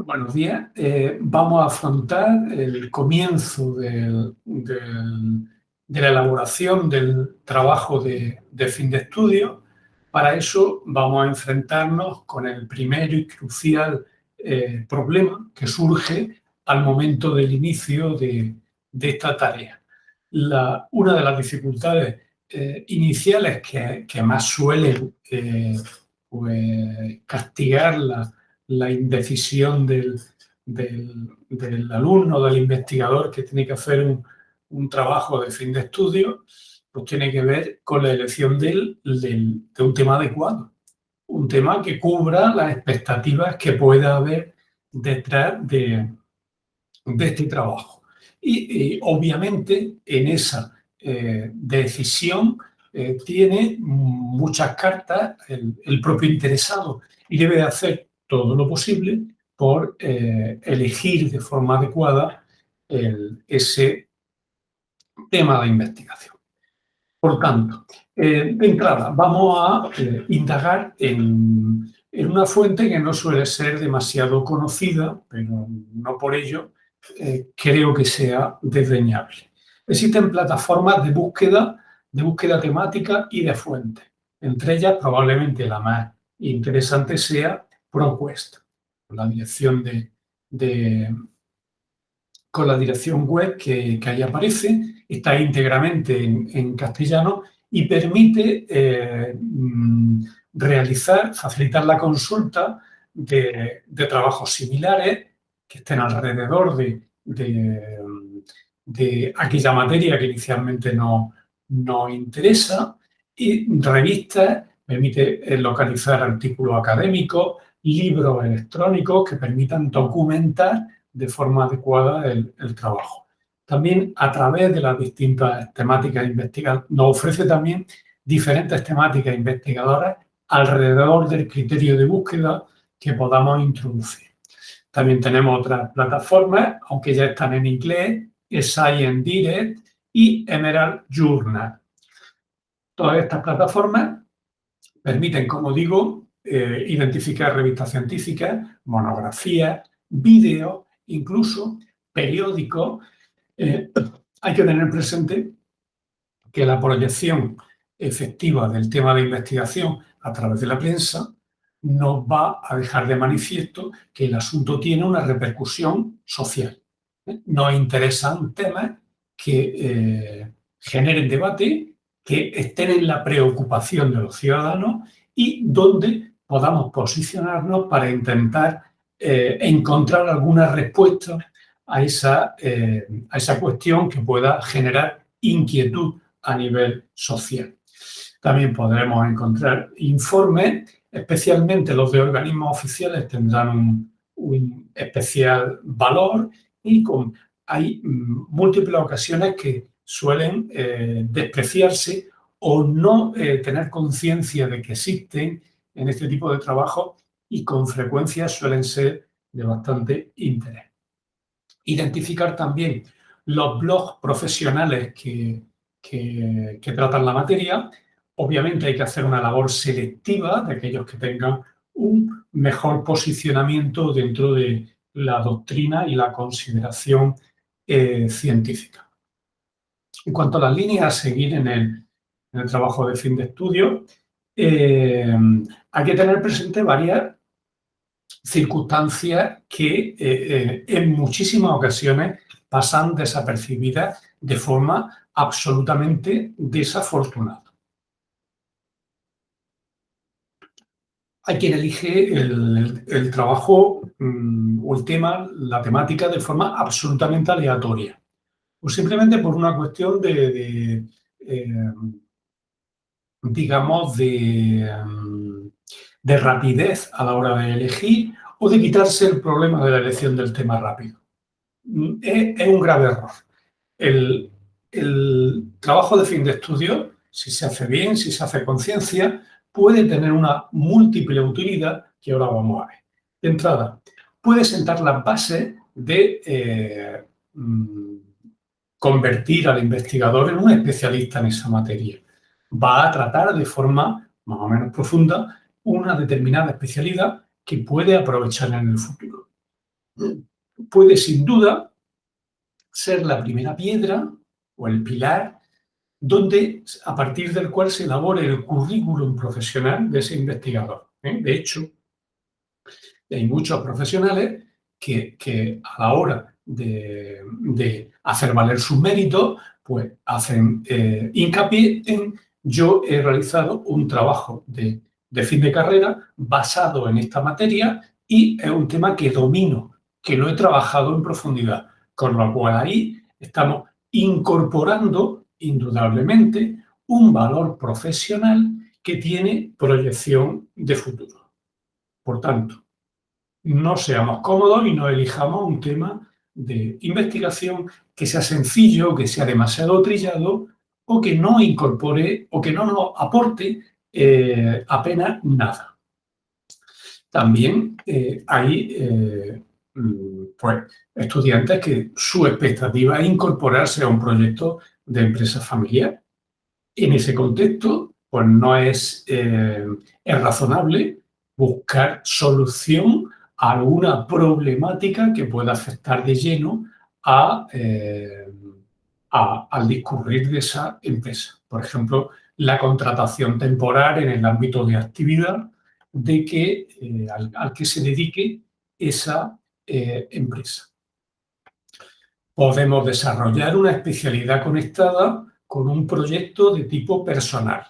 Buenos días. Vamos a afrontar el comienzo de la elaboración del trabajo de fin de estudio. Para eso vamos a enfrentarnos con el primero y crucial problema que surge al momento del inicio de esta tarea. Una de las dificultades iniciales que más suelen castigar la indecisión del alumno, del investigador que tiene que hacer un trabajo de fin de estudio, pues tiene que ver con la elección de un tema adecuado, un tema que cubra las expectativas que pueda haber detrás de este trabajo. Y obviamente en esa decisión tiene muchas cartas el propio interesado y debe hacer todo lo posible por elegir de forma adecuada ese tema de investigación. Por tanto, de entrada vamos a indagar en una fuente que no suele ser demasiado conocida, pero no por ello creo que sea desdeñable. Existen plataformas de búsqueda temática y de fuentes. Entre ellas, probablemente la más interesante sea ProQuest, con la dirección con la dirección web que ahí aparece, está íntegramente en castellano y permite facilitar la consulta de trabajos similares que estén alrededor de aquella materia que inicialmente no interesa, y revistas, permite localizar artículos académicos, libros electrónicos que permitan documentar de forma adecuada el trabajo. También a través de las distintas temáticas investigadoras, nos ofrece también diferentes temáticas investigadoras alrededor del criterio de búsqueda que podamos introducir. También tenemos otras plataformas, aunque ya están en inglés, Science Direct y Emerald Journal. Todas estas plataformas permiten, como digo, identificar revistas científicas, monografías, vídeos, incluso periódicos. Hay que tener presente que la proyección efectiva del tema de investigación a través de la prensa nos va a dejar de manifiesto que el asunto tiene una repercusión social. Nos interesan temas que generen debate, que estén en la preocupación de los ciudadanos y donde podamos posicionarnos para intentar encontrar alguna respuesta a esa cuestión que pueda generar inquietud a nivel social. También podremos encontrar informes, especialmente los de organismos oficiales tendrán un especial valor, y hay múltiples ocasiones que suelen despreciarse o no tener conciencia de que existen en este tipo de trabajo, y con frecuencia suelen ser de bastante interés. Identificar también los blogs profesionales que tratan la materia. Obviamente hay que hacer una labor selectiva de aquellos que tengan un mejor posicionamiento dentro de la doctrina y la consideración científica. En cuanto a las líneas a seguir en el trabajo de fin de estudio, hay que tener presente varias circunstancias que en muchísimas ocasiones pasan desapercibidas de forma absolutamente desafortunada. Hay quien elige el trabajo o el tema, la temática, de forma absolutamente aleatoria, o simplemente por una cuestión digamos, de rapidez a la hora de elegir, o de quitarse el problema de la elección del tema rápido. Es un grave error. El trabajo de fin de estudio, si se hace bien, si se hace con ciencia, puede tener una múltiple utilidad que ahora vamos a ver. De entrada, puede sentar las bases de convertir al investigador en un especialista en esa materia. Va a tratar de forma más o menos profunda una determinada especialidad que puede aprovechar en el futuro. puede sin duda ser la primera piedra o el pilar a partir del cual se elabore el currículum profesional de ese investigador. De hecho, hay muchos profesionales que a la hora de hacer valer sus méritos, pues hacen hincapié en: yo he realizado un trabajo de fin de carrera basado en esta materia y es un tema que domino, que lo he trabajado en profundidad. Con lo cual ahí estamos incorporando indudablemente un valor profesional que tiene proyección de futuro. Por tanto, no seamos cómodos y no elijamos un tema de investigación que sea sencillo, que sea demasiado trillado o que no incorpore o que no nos aporte apenas nada. También hay pues, estudiantes que su expectativa es incorporarse a un proyecto de empresa familiar. En ese contexto, pues no es razonable buscar solución a alguna problemática que pueda afectar de lleno al discurrir de esa empresa. Por ejemplo, la contratación temporal en el ámbito de actividad al que se dedique esa empresa. Podemos desarrollar una especialidad conectada con un proyecto de tipo personal.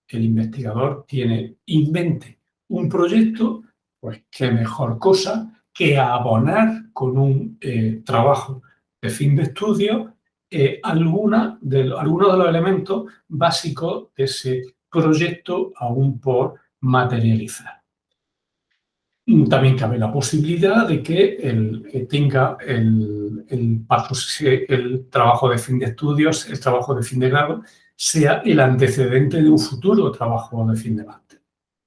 El investigador tiene en mente un proyecto, pues qué mejor cosa que abonar con un trabajo de fin de estudio algunos de los elementos básicos de ese proyecto aún por materializar. También cabe la posibilidad de que tenga el trabajo de fin de estudios, el trabajo de fin de grado, sea el antecedente de un futuro trabajo de fin de máster.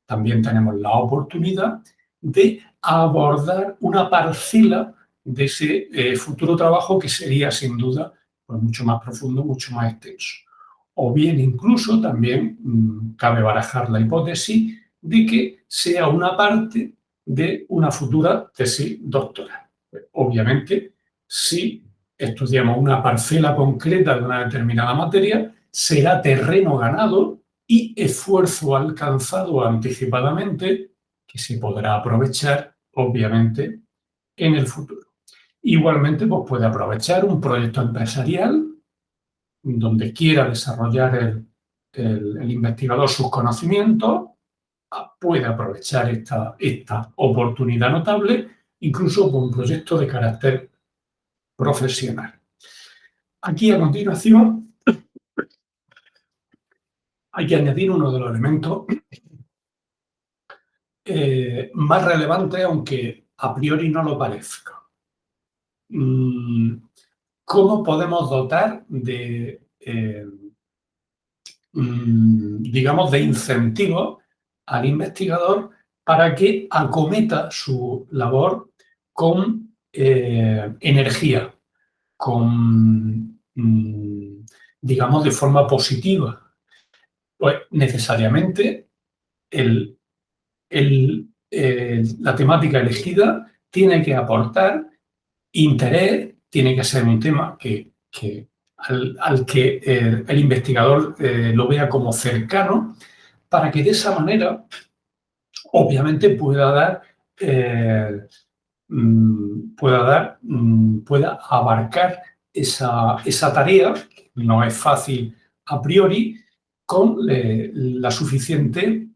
También tenemos la oportunidad de abordar una parcela de ese futuro trabajo que sería, sin duda, pues, mucho más profundo, mucho más extenso. O bien, incluso, también cabe barajar la hipótesis de que sea una parte de una futura tesis doctoral. Obviamente, si estudiamos una parcela concreta de una determinada materia, será terreno ganado y esfuerzo alcanzado anticipadamente que se podrá aprovechar, obviamente, en el futuro. Igualmente, pues puede aprovechar un proyecto empresarial donde quiera desarrollar el investigador sus conocimientos, puede aprovechar esta oportunidad notable, incluso por un proyecto de carácter profesional. Aquí, a continuación, hay que añadir uno de los elementos más relevantes, aunque a priori no lo parezca. ¿Cómo podemos dotar digamos, de incentivos al investigador para que acometa su labor con energía, digamos, de forma positiva? Pues necesariamente la temática elegida tiene que aportar interés, tiene que ser un tema al que el investigador lo vea como cercano, para que de esa manera, obviamente, pueda abarcar esa tarea, que no es fácil a priori, con la suficiente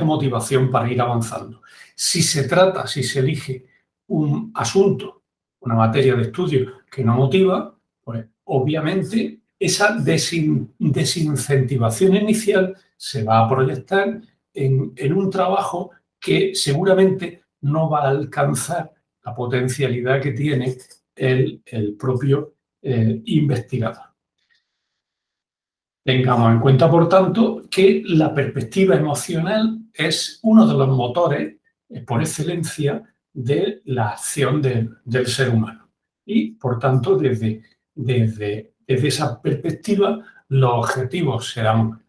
motivación para ir avanzando. Si se elige un asunto, una materia de estudio que no motiva, pues obviamente esa desincentivación inicial se va a proyectar en un trabajo que seguramente no va a alcanzar la potencialidad que tiene el propio investigador. Tengamos en cuenta, por tanto, que la perspectiva emocional es uno de los motores, por excelencia, de la acción del ser humano. Y, por tanto, desde esa perspectiva, los objetivos serán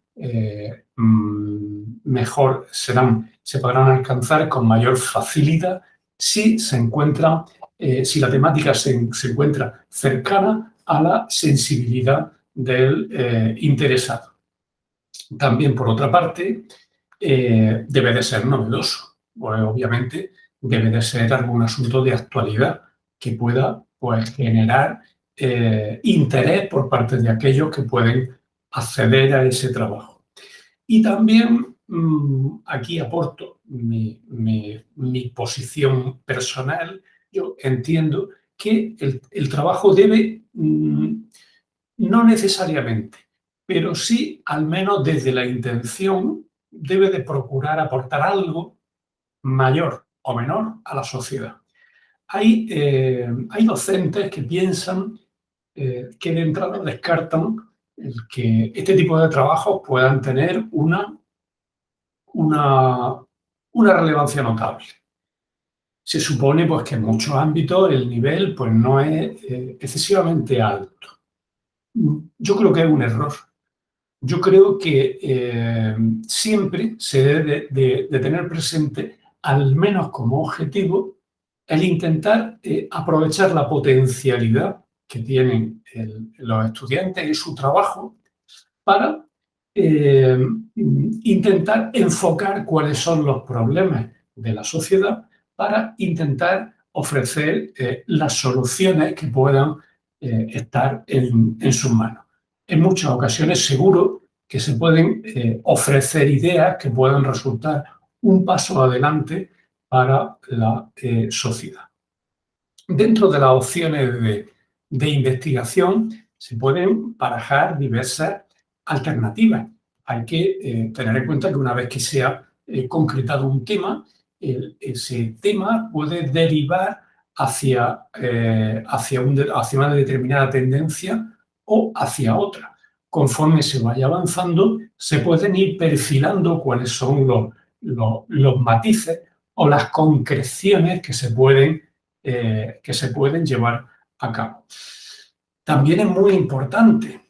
se podrán alcanzar con mayor facilidad si se encuentra, si la temática se encuentra cercana a la sensibilidad del interesado. También, por otra parte, debe de ser novedoso. Pues, obviamente, debe de ser algún asunto de actualidad que pueda, pues, generar interés por parte de aquellos que pueden acceder a ese trabajo. Y también aquí aporto mi posición personal. Yo entiendo que el trabajo debe, no necesariamente, pero sí, al menos desde la intención, debe de procurar aportar algo mayor o menor a la sociedad. Hay docentes que piensan que de entrada descartan el que este tipo de trabajos puedan tener una, una relevancia notable. Se supone, pues, que en muchos ámbitos el nivel, pues, no es excesivamente alto. Yo creo que es un error. Yo creo que siempre se debe de tener presente, al menos como objetivo, el intentar aprovechar la potencialidad que tienen los estudiantes en su trabajo para eh, intentar enfocar cuáles son los problemas de la sociedad, para intentar ofrecer las soluciones que puedan estar en sus manos. En muchas ocasiones seguro que se pueden ofrecer ideas que puedan resultar un paso adelante para la sociedad. Dentro de las opciones de investigación se pueden barajar diversas alternativas. Hay que tener en cuenta que una vez que se ha concretado un tema, ese tema puede derivar hacia una determinada tendencia o hacia otra. Conforme se vaya avanzando, se pueden ir perfilando cuáles son los matices o las concreciones que se pueden llevar a cabo. También es muy importante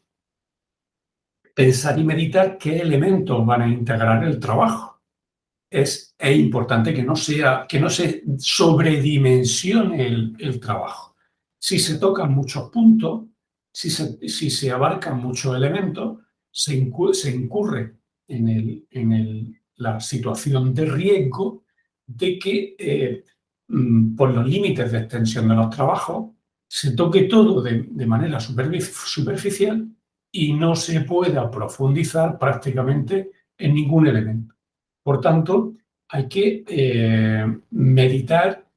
pensar y meditar qué elementos van a integrar el trabajo. Es importante que no se sobredimensione el trabajo. Si se tocan muchos puntos, si se abarcan muchos elementos, se incurre en la situación de riesgo de que por los límites de extensión de los trabajos se toque todo de manera superficial y no se pueda profundizar prácticamente en ningún elemento. Por tanto, hay que meditar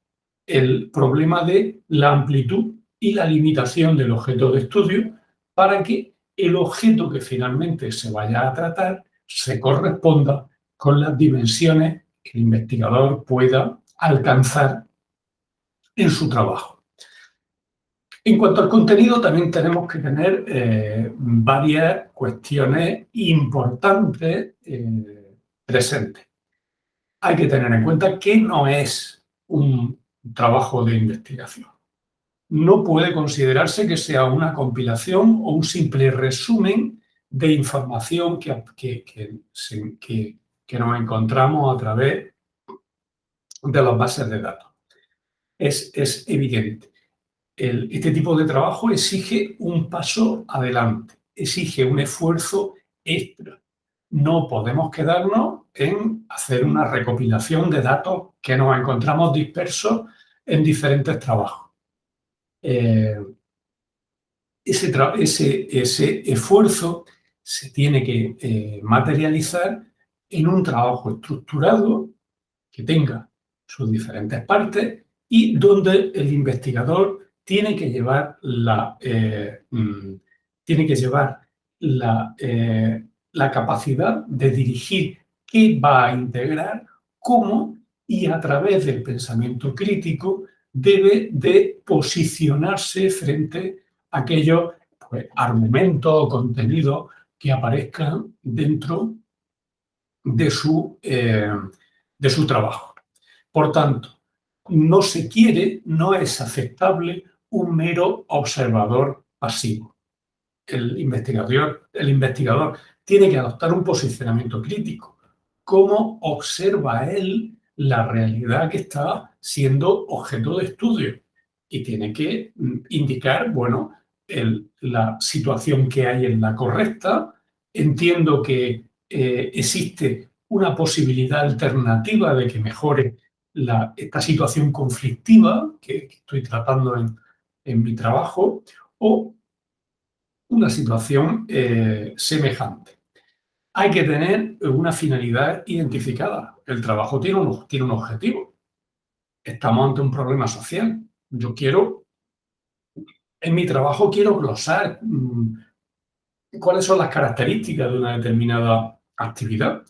el problema de la amplitud y la limitación del objeto de estudio para que el objeto que finalmente se vaya a tratar se corresponda con las dimensiones que el investigador pueda alcanzar en su trabajo. En cuanto al contenido, también tenemos que tener varias cuestiones importantes presentes. Hay que tener en cuenta que no es un trabajo de investigación. No puede considerarse que sea una compilación o un simple resumen de información que nos encontramos a través de las bases de datos. Es evidente. Este tipo de trabajo exige un paso adelante, exige un esfuerzo extra. No podemos quedarnos en hacer una recopilación de datos que nos encontramos dispersos en diferentes trabajos. Ese esfuerzo se tiene que materializar en un trabajo estructurado que tenga sus diferentes partes y donde el investigador tiene que llevar la capacidad de dirigir qué va a integrar, cómo, y a través del pensamiento crítico debe de posicionarse frente a aquellos, pues, argumentos o contenidos que aparezcan dentro de su trabajo. Por tanto, no se quiere, no es aceptable un mero observador pasivo. El investigador tiene que adoptar un posicionamiento crítico. ¿Cómo observa él la realidad que está siendo objeto de estudio y tiene que indicar, bueno, la situación que hay es la correcta. Entiendo que existe una posibilidad alternativa de que mejore esta situación conflictiva que estoy tratando en mi trabajo, o una situación semejante. Hay que tener una finalidad identificada. El trabajo tiene un objetivo. Estamos ante un problema social. En mi trabajo quiero glosar cuáles son las características de una determinada actividad.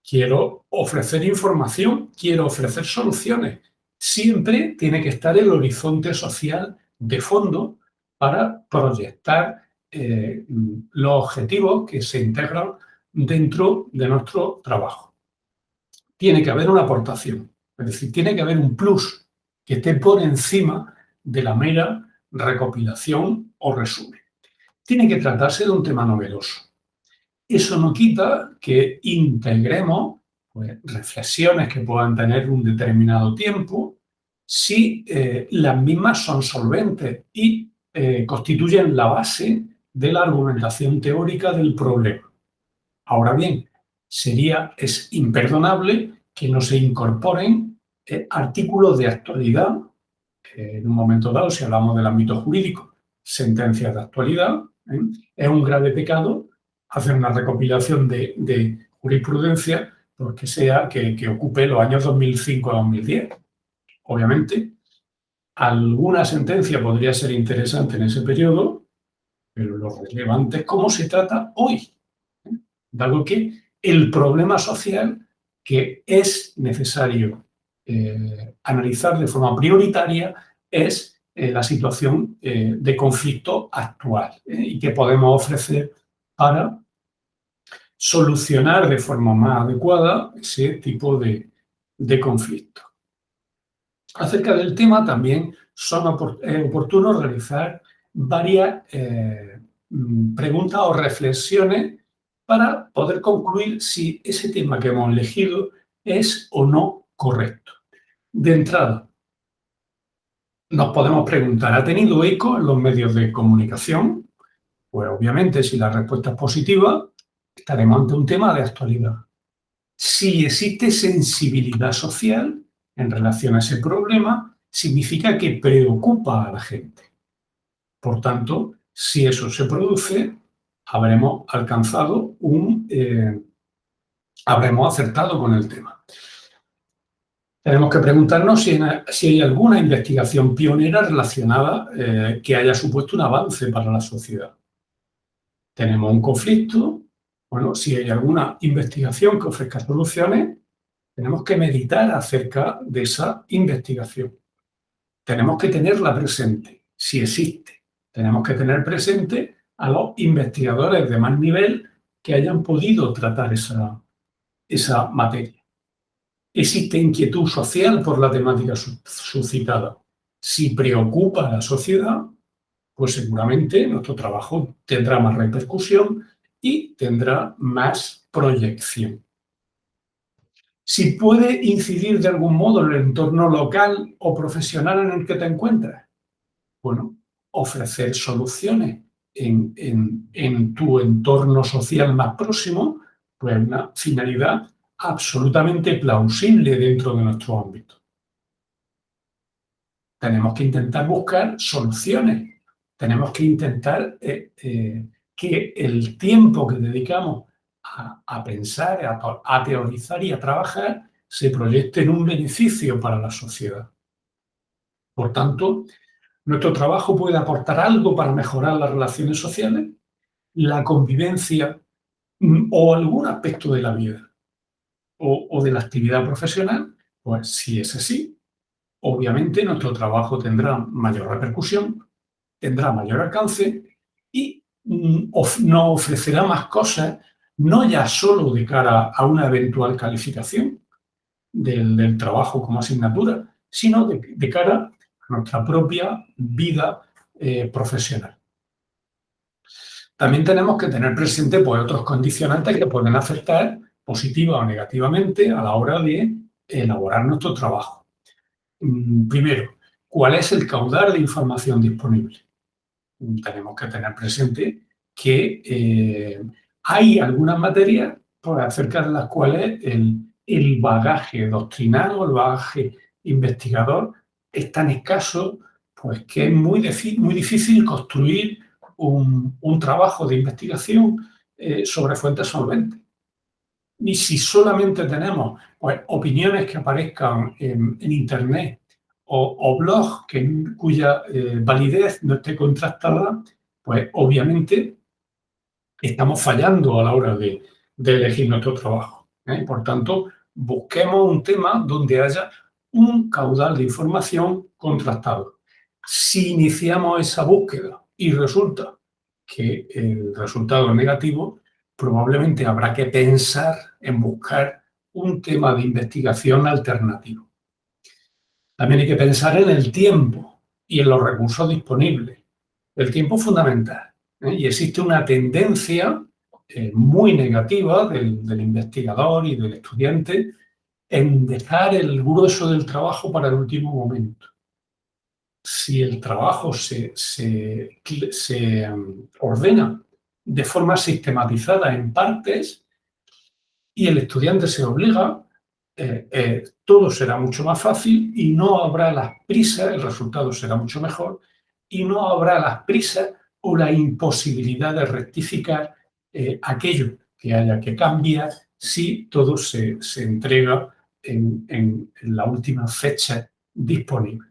Quiero ofrecer información, quiero ofrecer soluciones. Siempre tiene que estar el horizonte social de fondo para proyectar los objetivos que se integran dentro de nuestro trabajo. Tiene que haber una aportación, es decir, tiene que haber un plus que esté por encima de la mera recopilación o resumen. Tiene que tratarse de un tema novedoso. Eso no quita que integremos pues, reflexiones que puedan tener un determinado tiempo si las mismas son solventes y constituyen la base de la argumentación teórica del problema. Ahora bien, es imperdonable que no se incorporen artículos de actualidad, en un momento dado, si hablamos del ámbito jurídico, sentencias de actualidad. Es un grave pecado hacer una recopilación de jurisprudencia porque sea que ocupe los años 2005 a 2010. Obviamente, alguna sentencia podría ser interesante en ese periodo, pero lo relevante es cómo se trata hoy, dado que el problema social que es necesario analizar de forma prioritaria es la situación de conflicto actual y que podemos ofrecer para solucionar de forma más adecuada ese tipo de conflicto. Acerca del tema también son oportunos realizar varias preguntas o reflexiones para poder concluir si ese tema que hemos elegido es o no correcto. De entrada, nos podemos preguntar, ¿ha tenido eco en los medios de comunicación? Pues obviamente, si la respuesta es positiva, estaremos ante un tema de actualidad. Si existe sensibilidad social en relación a ese problema, significa que preocupa a la gente. Por tanto, si eso se produce, habremos acertado con el tema. Tenemos que preguntarnos si hay alguna investigación pionera relacionada que haya supuesto un avance para la sociedad. Tenemos un conflicto. Bueno, si hay alguna investigación que ofrezca soluciones, tenemos que meditar acerca de esa investigación. Tenemos que tenerla presente, si existe. Tenemos que tener presente a los investigadores de más nivel que hayan podido tratar esa materia. ¿Existe inquietud social por la temática suscitada? Si preocupa a la sociedad, pues seguramente nuestro trabajo tendrá más repercusión y tendrá más proyección. Si puede incidir de algún modo en el entorno local o profesional en el que te encuentras, bueno, ofrecer soluciones en tu entorno social más próximo, pues una finalidad absolutamente plausible dentro de nuestro ámbito. Tenemos que intentar buscar soluciones. Tenemos que intentar que el tiempo que dedicamos a pensar, a teorizar y a trabajar se proyecte en un beneficio para la sociedad. Por tanto, nuestro trabajo puede aportar algo para mejorar las relaciones sociales, la convivencia o algún aspecto de la vida o de la actividad profesional. Pues si es así, obviamente nuestro trabajo tendrá mayor repercusión, tendrá mayor alcance y nos ofrecerá más cosas, no ya solo de cara a una eventual calificación del trabajo como asignatura, sino de cara a nuestra propia vida profesional. También tenemos que tener presente pues, otros condicionantes que pueden afectar positiva o negativamente a la hora de elaborar nuestro trabajo. Primero, ¿cuál es el caudal de información disponible? Tenemos que tener presente que hay algunas materias acerca de las cuales el bagaje doctrinal o el bagaje investigador es tan escaso, pues que es muy difícil construir un trabajo de investigación sobre fuentes solventes. Y si solamente tenemos pues, opiniones que aparezcan en Internet o blogs cuya validez no esté contrastada, pues obviamente estamos fallando a la hora de elegir nuestro trabajo. Por tanto, busquemos un tema donde haya un caudal de información contrastado. Si iniciamos esa búsqueda y resulta que el resultado es negativo, probablemente habrá que pensar en buscar un tema de investigación alternativo. También hay que pensar en el tiempo y en los recursos disponibles. El tiempo es fundamental, y existe una tendencia muy negativa del investigador y del estudiante en dejar el grueso del trabajo para el último momento. Si el trabajo se ordena de forma sistematizada en partes y el estudiante se obliga, todo será mucho más fácil y no habrá las prisas, el resultado será mucho mejor y no habrá las prisas o la imposibilidad de rectificar aquello que haya que cambiar si todo se entrega en la última fecha disponible.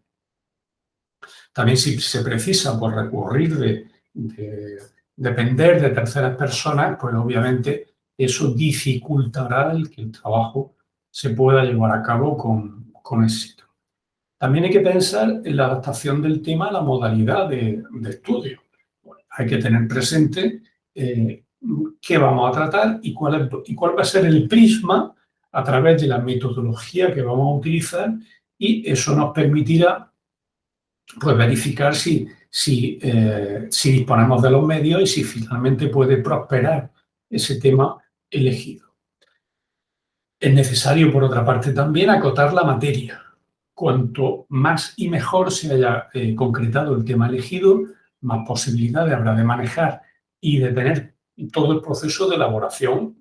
También si se precisa pues, recurrir de depender de terceras personas, pues obviamente eso dificultará el que el trabajo se pueda llevar a cabo con éxito. También hay que pensar en la adaptación del tema a la modalidad de estudio. Hay que tener presente qué vamos a tratar y cuál va a ser el prisma a través de la metodología que vamos a utilizar, y eso nos permitirá pues, verificar si disponemos de los medios y si finalmente puede prosperar ese tema elegido. Es necesario, por otra parte, también acotar la materia. Cuanto más y mejor se haya concretado el tema elegido, más posibilidades habrá de manejar y de tener todo el proceso de elaboración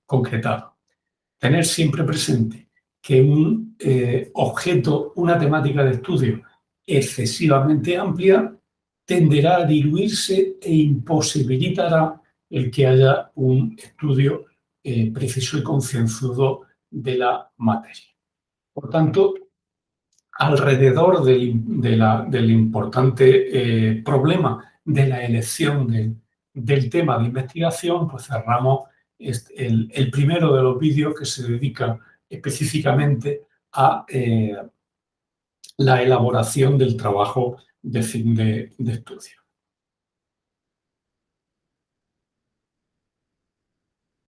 concretado. Tener siempre presente que un objeto, una temática de estudio excesivamente amplia tenderá a diluirse e imposibilitará el que haya un estudio preciso y concienzudo de la materia. Por tanto, alrededor del importante problema de la elección del tema de investigación, pues cerramos el primero de los vídeos que se dedica específicamente a la elaboración del trabajo de fin de estudio.